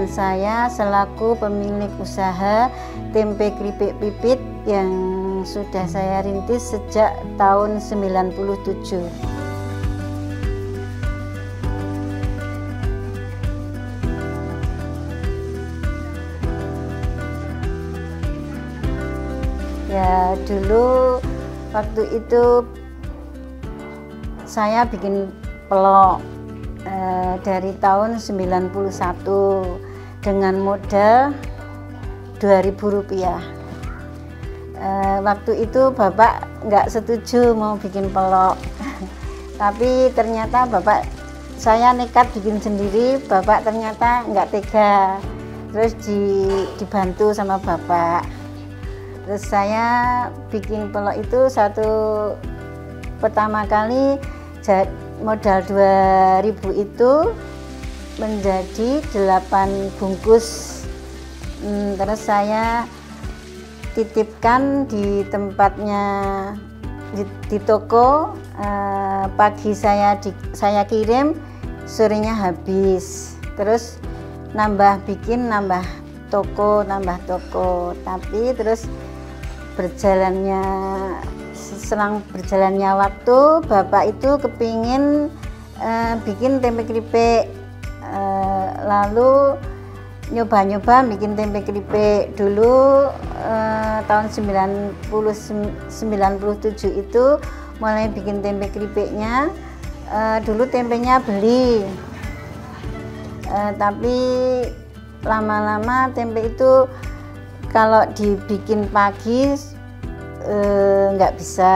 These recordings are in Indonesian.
Saya selaku pemilik usaha tempe keripik pipit yang sudah saya rintis sejak tahun 97. Ya, dulu waktu itu saya bikin pelok dari tahun 91 dengan modal Rp2.000. Waktu itu bapak nggak setuju mau bikin pelok, tapi ternyata saya nekat bikin sendiri, bapak ternyata nggak tega, terus dibantu sama bapak. Terus saya bikin pelok itu pertama kali modal 2.000 itu menjadi 8 bungkus. Terus saya titipkan di tempatnya di toko, pagi saya kirim, sorenya habis. Terus nambah toko, tapi terus selang berjalannya waktu, bapak itu kepingin bikin tempe keripik, lalu nyoba-nyoba bikin tempe keripik. Dulu tahun 97 itu mulai bikin tempe keripiknya. Dulu tempenya beli, tapi lama-lama tempe itu kalau dibikin pagi nggak bisa,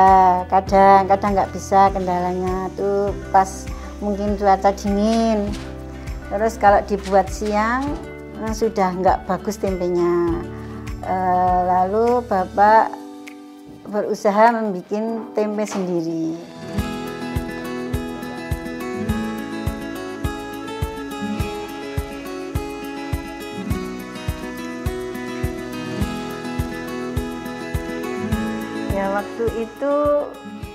kadang nggak bisa, kendalanya tuh pas mungkin cuaca dingin. Terus kalau dibuat siang sudah nggak bagus tempenya. Lalu bapak berusaha membuat tempe sendiri. Ya, waktu itu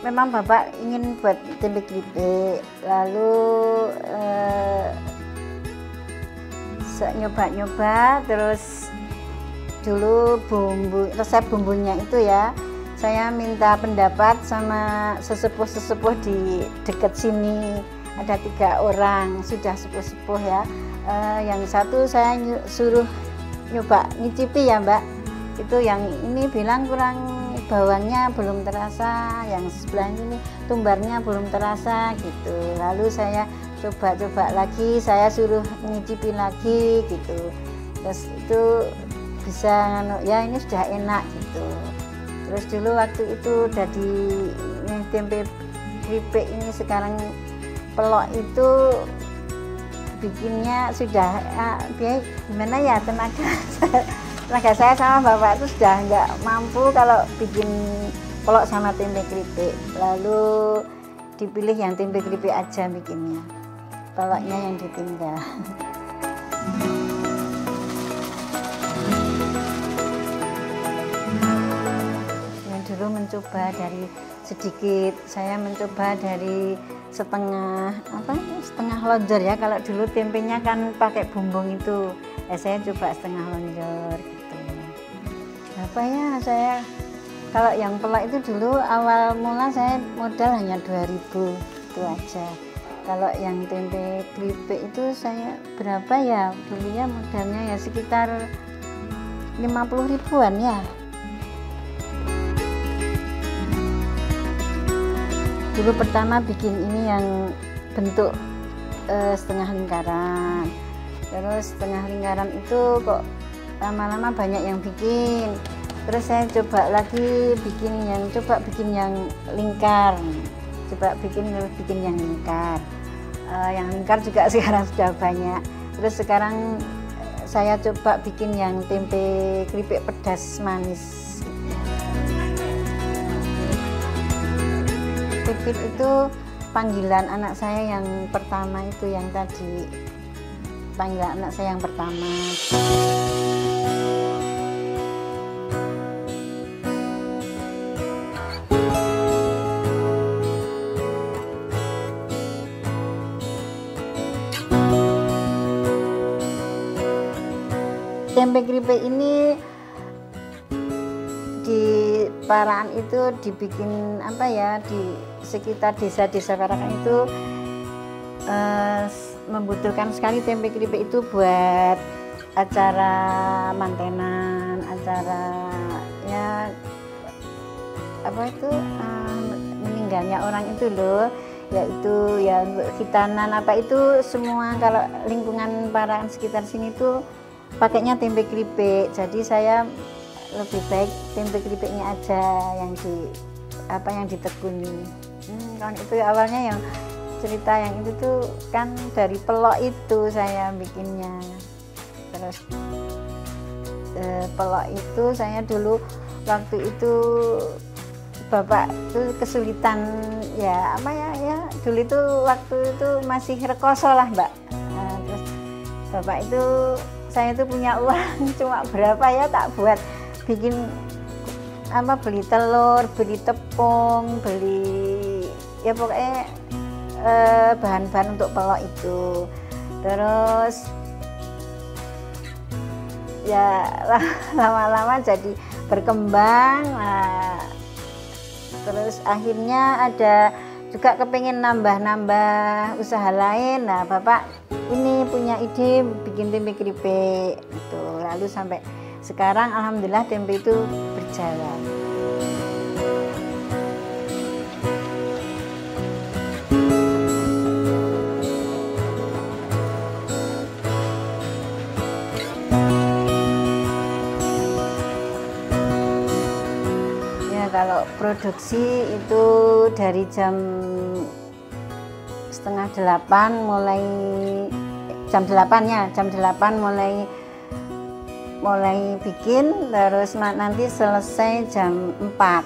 memang bapak ingin buat tempe keripik, lalu nyoba-nyoba. Terus dulu resep bumbunya itu ya, saya minta pendapat sama sesepuh-sesepuh di dekat sini. Ada 3 orang sudah sepuh-sepuh ya. Yang satu saya suruh nyoba ngicipi ya mbak, itu yang ini bilang kurang, bawangnya belum terasa, yang sebelah ini tumbarnya belum terasa gitu. Lalu saya coba lagi, saya suruh ngicipi lagi gitu. Terus itu bisa ya, ini sudah enak gitu. Terus dulu waktu itu dari tempe keripik ini, sekarang pelok itu bikinnya sudah gimana ya, tenaga saya sama bapak itu sudah nggak mampu kalau bikin pelok sama tempe keripik. Lalu dipilih yang tempe keripik aja bikinnya, peloknya yang ditinggal. Yang dulu mencoba dari sedikit, saya mencoba dari setengah lonjor ya. Kalau dulu tempenya kan pakai bumbung itu, saya coba setengah lonjor gitu. Apa ya, saya kalau yang pelak itu dulu awal mula saya modal hanya 2.000 itu aja. Kalau yang tempe keripik itu saya berapa ya dulu ya, modalnya ya sekitar 50 ribuan ya. Dulu pertama bikin ini yang bentuk setengah lingkaran. Terus setengah lingkaran itu kok lama-lama banyak yang bikin. Terus saya coba lagi bikin yang lingkar. Bikin yang lingkar. Yang lingkar juga sekarang sudah banyak. Terus sekarang saya coba bikin yang tempe keripik pedas manis. Pipit itu panggilan anak saya yang pertama itu, yang tadi panggilan anak saya yang pertama. tempe keripik ini di Parakan itu dibikin apa ya, di sekitar desa-desa Parakan itu membutuhkan sekali tempe keripik itu buat acara mantenan, acara ya apa itu meninggalnya orang itu loh, yaitu ya untuk khitanan apa itu semua. Kalau lingkungan Parakan sekitar sini tuh pakainya tempe keripik, jadi saya lebih baik tempe keripiknya aja yang ditekuni. Kalau itu awalnya yang cerita yang itu tuh kan dari pelok itu saya bikinnya. Terus pelok itu saya dulu waktu itu bapak tuh kesulitan ya apa ya dulu itu waktu itu masih rekoso lah Mbak. Terus bapak itu saya itu punya uang cuma berapa ya, tak buat bikin apa, beli telur, beli tepung, beli ya pokoknya bahan-bahan untuk pelok itu. Terus ya lama-lama jadi berkembang. Terus akhirnya ada juga kepengen nambah-nambah usaha lain. Nah bapak ini punya ide bikin tempe keripik itu, lalu sampai sekarang alhamdulillah tempe itu berjalan. Kalau produksi itu dari jam 7:30 mulai jam 8 ya, jam 8 mulai bikin, terus nanti selesai jam 4.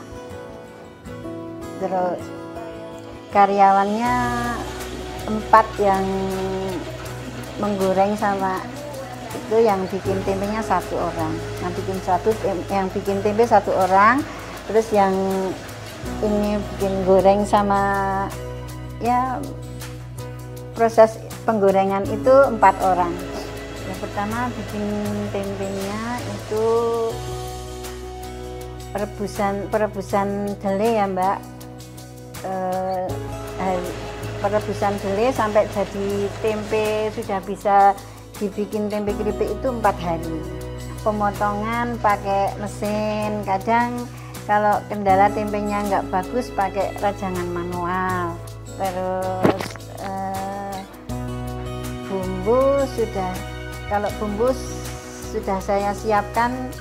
Terus karyawannya 4 yang menggoreng sama itu, yang bikin tempenya 1 orang. Yang bikin tempe 1 orang. Terus yang ini bikin goreng sama ya proses penggorengan itu 4 orang. Yang pertama bikin tempenya itu perebusan dele ya Mbak. Perebusan dele sampai jadi tempe sudah bisa dibikin tempe keripik itu 4 hari. Pemotongan pakai mesin, kadang kalau kendala tempenya nggak bagus pakai rajangan manual. Terus bumbu kalau bumbu sudah saya siapkan,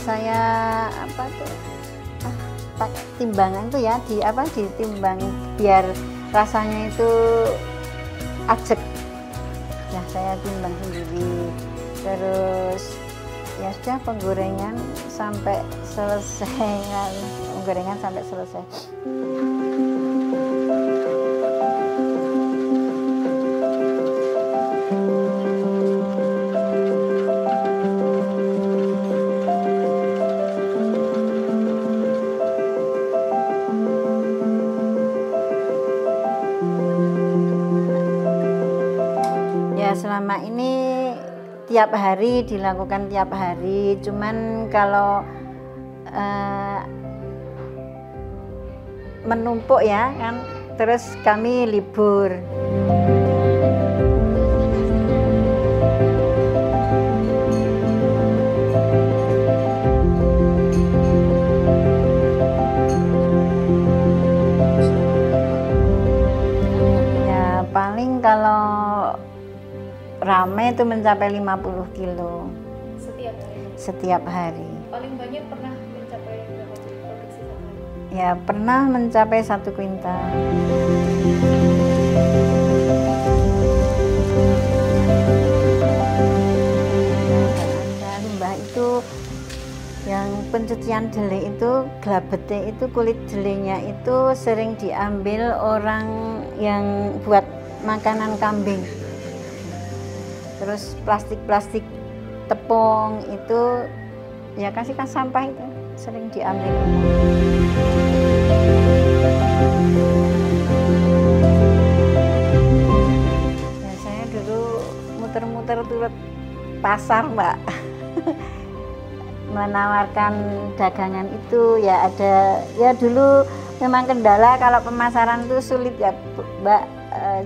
saya pakai timbangan tuh ya, ditimbang biar rasanya itu ajek. Ya saya timbang sendiri. Terus ya sudah penggorengan sampai selesai. Ya selama ini tiap hari dilakukan, tiap hari. Cuman kalau menumpuk ya kan, terus kami libur. Ya paling kalau rame itu mencapai 50 kilo setiap hari. Paling banyak pernah mencapai berapa produksi satu hari? Ya pernah mencapai 1 kuintal. Limbah itu yang pencucian dele itu, glabete itu, kulit delenya itu sering diambil orang yang buat makanan kambing. Terus plastik-plastik tepung itu ya kasihkan sampah itu sering diambil. Ya saya dulu muter-muter turut pasar Mbak. menawarkan dagangan itu ya ada ya dulu memang kendala kalau pemasaran itu sulit ya Mbak.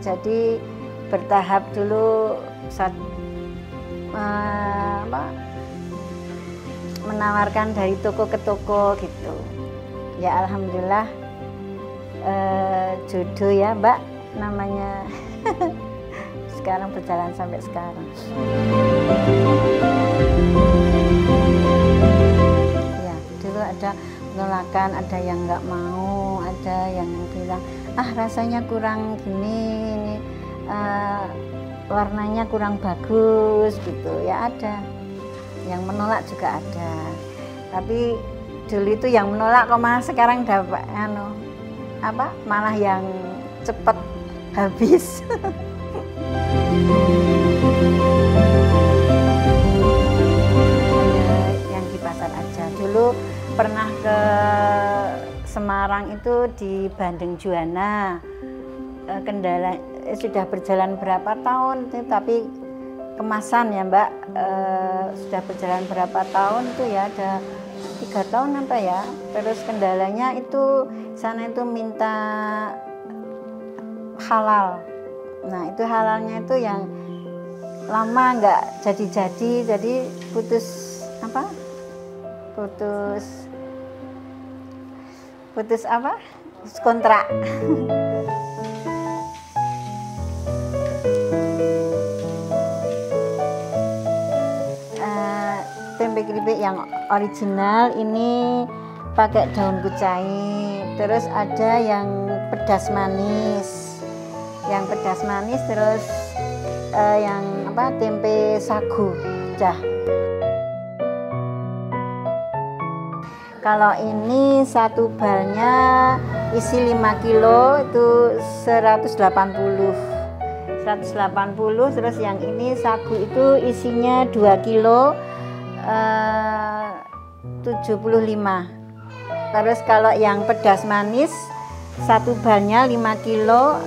Jadi bertahap dulu menawarkan dari toko ke toko gitu. Ya alhamdulillah jodoh ya Mbak namanya. Sekarang berjalan sampai sekarang. Ya dulu ada penolakan, ada yang nggak mau, ada yang bilang rasanya kurang gini, warnanya kurang bagus gitu ya, ada yang menolak juga ada. Tapi dulu itu yang menolak kok malah sekarang dapat malah yang cepet habis. Yang di pasar aja. Dulu pernah ke Semarang itu di Bandeng Juana. Kendala sudah berjalan berapa tahun tapi kemasan ya Mbak, sudah berjalan berapa tahun itu ya, ada 3 tahun apa ya. Terus kendalanya itu sana itu minta halal. Nah itu halalnya itu yang lama nggak jadi-jadi, jadi putus kontrak. Tempe keripik yang original ini pakai daun kucai, terus ada yang pedas manis. Yang pedas manis, terus yang tempe sagu dah. Kalau ini satu balnya isi 5 kilo itu 180, terus yang ini sagu itu isinya 2 kilo 75. Terus kalau yang pedas manis satu balnya 5 kilo,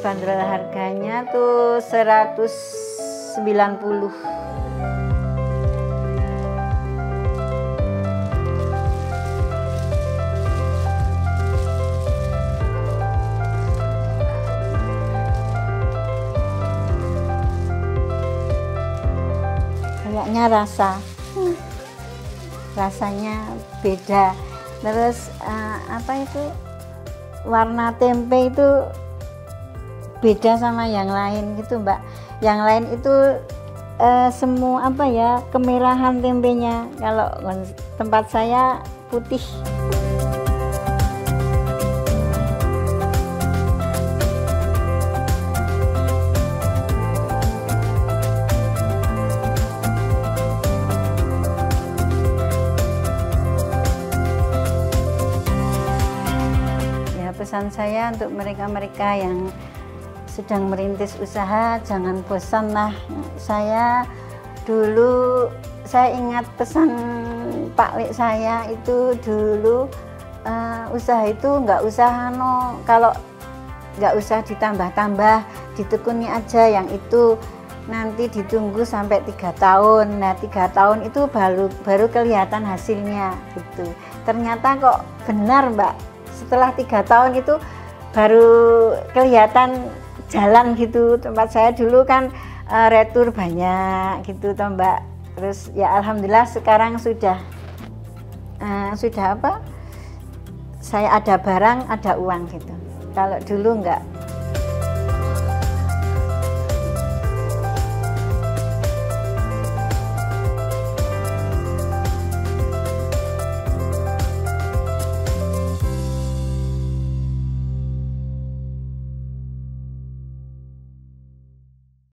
bandrol harganya tuh 190. Kayaknya rasanya beda. Terus warna tempe itu beda sama yang lain gitu Mbak. Yang lain itu semua kemerahan tempenya. Kalau tempat saya putih. Pesan saya untuk mereka-mereka yang sedang merintis usaha, jangan bosan lah. Saya ingat pesan Pak Wik saya itu dulu, usaha itu nggak usah kalau nggak usah ditambah-tambah, ditekuni aja yang itu, nanti ditunggu sampai 3 tahun. Nah 3 tahun itu baru kelihatan hasilnya gitu. Ternyata kok benar Mbak. Setelah 3 tahun itu baru kelihatan jalan gitu. Tempat saya dulu kan retur banyak gitu toh Mbak. Terus ya alhamdulillah sekarang sudah saya ada barang, ada uang gitu. Kalau dulu enggak.